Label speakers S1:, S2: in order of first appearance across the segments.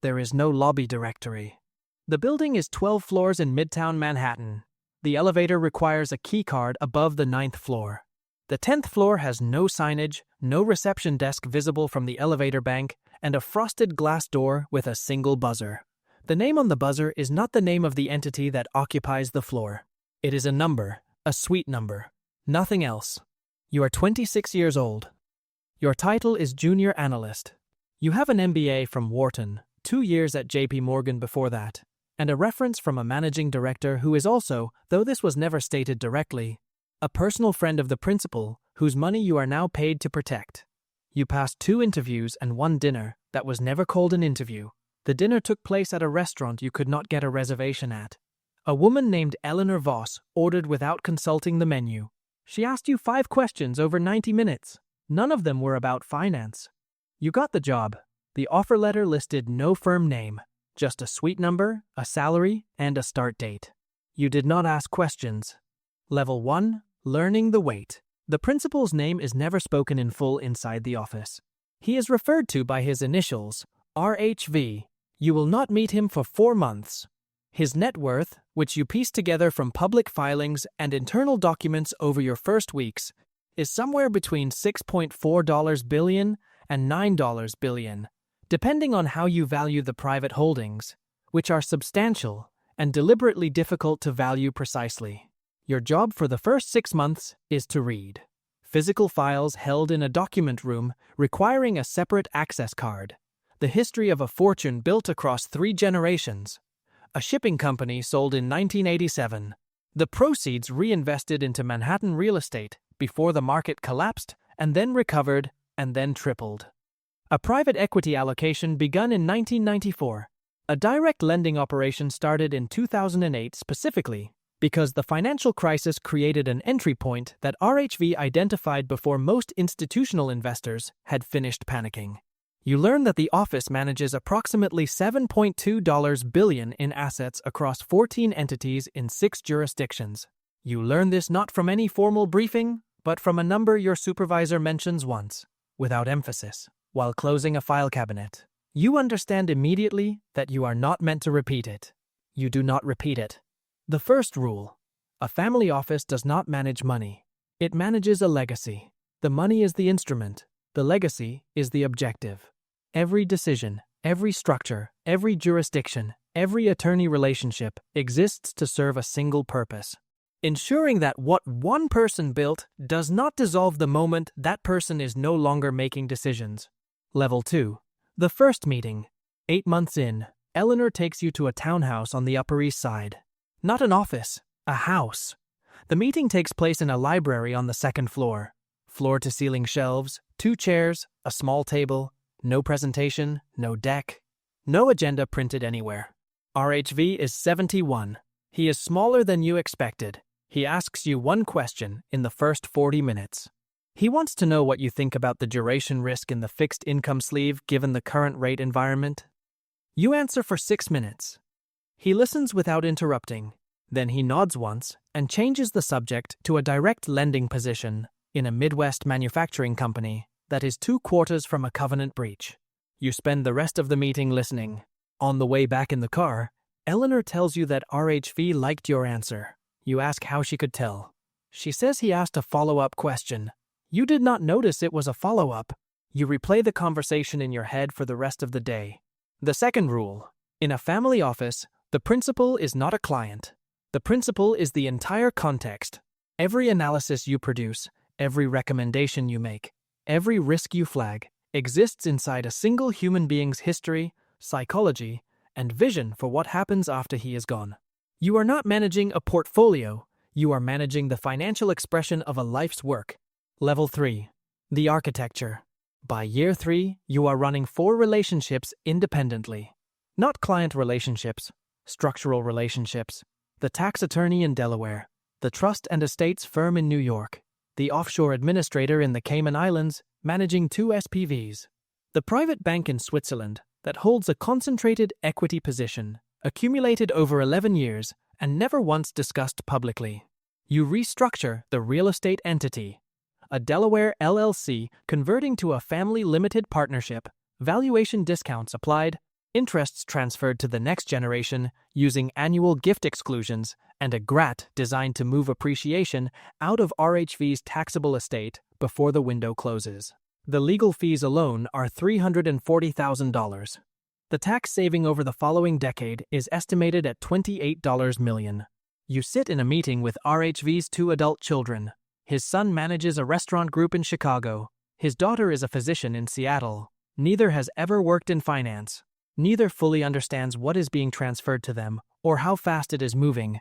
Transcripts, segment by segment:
S1: there is no lobby directory. The building is 12 floors in Midtown Manhattan. The elevator requires a key card above the 9th floor. The 10th floor has no signage, no reception desk visible from the elevator bank, and a frosted glass door with a single buzzer. The name on the buzzer is not the name of the entity that occupies the floor. It is a number, a suite number. Nothing else. You are 26 years old. Your title is Junior Analyst. You have an MBA from Wharton, 2 years at JP Morgan before that, and a reference from a managing director who is also, though this was never stated directly, a personal friend of the principal whose money you are now paid to protect. You passed 2 interviews and 1 dinner that was never called an interview. The dinner took place at a restaurant you could not get a reservation at. A woman named Eleanor Voss ordered without consulting the menu. She asked you 5 questions over 90 minutes. None of them were about finance. You got the job. The offer letter listed no firm name, just a suite number, a salary, and a start date. You did not ask questions. Level 1, learning the weight. The principal's name is never spoken in full inside the office. He is referred to by his initials, RHV. You will not meet him for 4 months. His net worth, which you piece together from public filings and internal documents over your first weeks, is somewhere between $6.4 billion and $9 billion, depending on how you value the private holdings, which are substantial and deliberately difficult to value precisely. Your job for the first 6 months is to read physical files held in a document room requiring a separate access card, the history of a fortune built across 3 generations, a shipping company sold in 1987, the proceeds reinvested into Manhattan real estate before the market collapsed and then recovered and then tripled. A private equity allocation begun in 1994. A direct lending operation started in 2008 specifically because the financial crisis created an entry point that RHV identified before most institutional investors had finished panicking. You learn that the office manages approximately $7.2 billion in assets across 14 entities in 6 jurisdictions. You learn this not from any formal briefing, but from a number your supervisor mentions once, without emphasis, while closing a file cabinet. You understand immediately that you are not meant to repeat it. You do not repeat it. The first rule: a family office does not manage money. It manages a legacy. The money is the instrument. The legacy is the objective. Every decision, every structure, every jurisdiction, every attorney relationship exists to serve a single purpose: ensuring that what one person built does not dissolve the moment that person is no longer making decisions. Level 2. The first meeting. 8 months in, Eleanor takes you to a townhouse on the Upper East Side. Not an office, a house. The meeting takes place in a library on the 2nd floor. Floor-to-ceiling shelves, 2 chairs, a small table. No presentation, no deck, no agenda printed anywhere. RHV is 71. He is smaller than you expected. He asks you 1 question in the first 40 minutes. He wants to know what you think about the duration risk in the fixed income sleeve given the current rate environment. You answer for 6 minutes. He listens without interrupting. Then he nods once and changes the subject to a direct lending position in a Midwest manufacturing company that is 2 quarters from a covenant breach. You spend the rest of the meeting listening. On the way back in the car, Eleanor tells you that RHV liked your answer. You ask how she could tell. She says he asked a follow-up question. You did not notice it was a follow-up. You replay the conversation in your head for the rest of the day. The second rule: in a family office, the principal is not a client. The principal is the entire context. Every analysis you produce, every recommendation you make, every risk you flag exists inside a single human being's history, psychology, and vision for what happens after he is gone. You are not managing a portfolio, you are managing the financial expression of a life's work. Level 3. The architecture. By year 3, you are running 4 relationships independently. Not client relationships, structural relationships, the tax attorney in Delaware, the trust and estates firm in New York, the offshore administrator in the Cayman Islands managing 2 SPVs, the private bank in Switzerland that holds a concentrated equity position, accumulated over 11 years and never once discussed publicly. You restructure the real estate entity, a Delaware LLC converting to a family limited partnership, valuation discounts applied, Interests transferred to the next generation using annual gift exclusions and a GRAT designed to move appreciation out of RHV's taxable estate before the window closes. The legal fees alone are $340,000. The tax saving over the following decade is estimated at $28 million. You sit in a meeting with RHV's 2 adult children. His son manages a restaurant group in Chicago. His daughter is a physician in Seattle. Neither has ever worked in finance. Neither fully understands what is being transferred to them or how fast it is moving.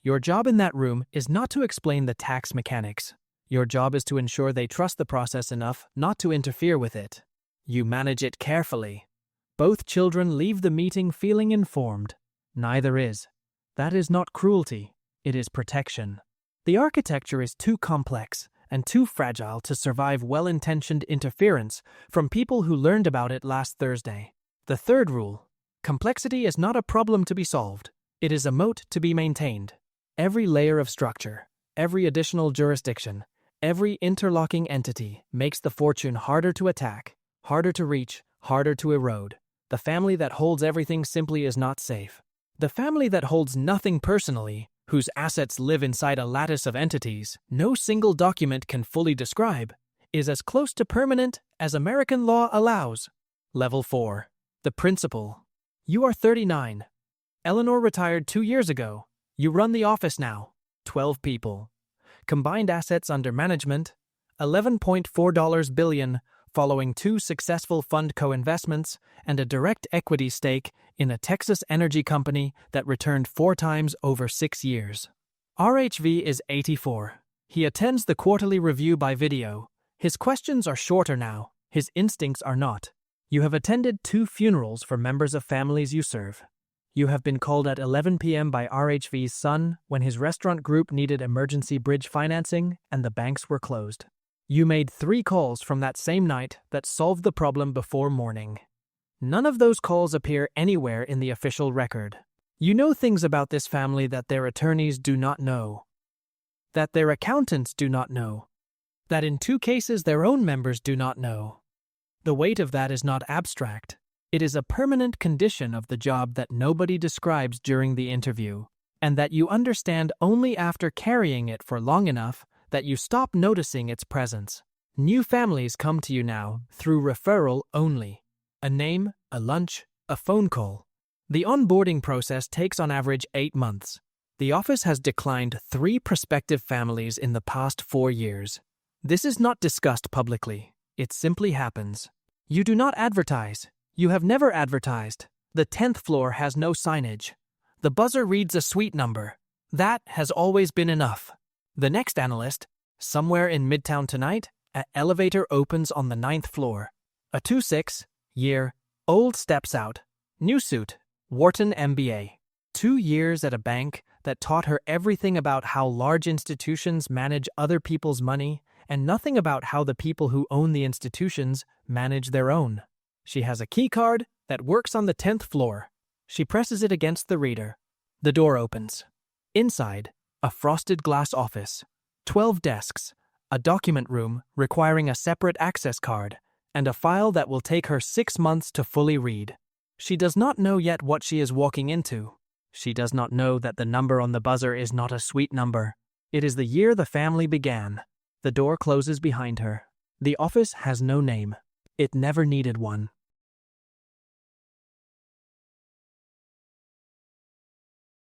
S1: Your job in that room is not to explain the tax mechanics. Your job is to ensure they trust the process enough not to interfere with it. You manage it carefully. Both children leave the meeting feeling informed. Neither is. That is not cruelty. It is protection. The architecture is too complex and too fragile to survive well-intentioned interference from people who learned about it last Thursday. The third rule: complexity is not a problem to be solved. It is a moat to be maintained. Every layer of structure, every additional jurisdiction, every interlocking entity makes the fortune harder to attack, harder to reach, harder to erode. The family that holds everything simply is not safe. The family that holds nothing personally, whose assets live inside a lattice of entities no single document can fully describe, is as close to permanent as American law allows. Level 4. The principal. You are 39. Eleanor retired 2 years ago. You run the office now. 12 people. Combined assets under management, $11.4 billion, following 2 successful fund co-investments and a direct equity stake in a Texas energy company that returned 4 times over 6 years. RHV is 84. He attends the quarterly review by video. His questions are shorter now. His instincts are not. You have attended 2 funerals for members of families you serve. You have been called at 11 p.m. by RHV's son when his restaurant group needed emergency bridge financing and the banks were closed. You made 3 calls from that same night that solved the problem before morning. None of those calls appear anywhere in the official record. You know things about this family that their attorneys do not know, that their accountants do not know, that in 2 cases their own members do not know. The weight of that is not abstract. It is a permanent condition of the job that nobody describes during the interview, and that you understand only after carrying it for long enough that you stop noticing its presence. New families come to you now through referral only. A name, a lunch, a phone call. The onboarding process takes on average 8 months. The office has declined 3 prospective families in the past 4 years. This is not discussed publicly. It simply happens. You do not advertise. You have never advertised. The 10th floor has no signage. The buzzer reads a suite number. That has always been enough. The next analyst, somewhere in Midtown tonight, an elevator opens on the 9th floor. A 26-year-old steps out. New suit, Wharton MBA. 2 years at a bank that taught her everything about how large institutions manage other people's money and nothing about how the people who own the institutions manage their own. She has a key card that works on the 10th floor. She presses it against the reader. The door opens. Inside, a frosted glass office, 12 desks, a document room requiring a separate access card, and a file that will take her 6 months to fully read. She does not know yet what she is walking into. She does not know that the number on the buzzer is not a suite number. It is the year the family began. The door closes behind her. The office has no name. It never needed one.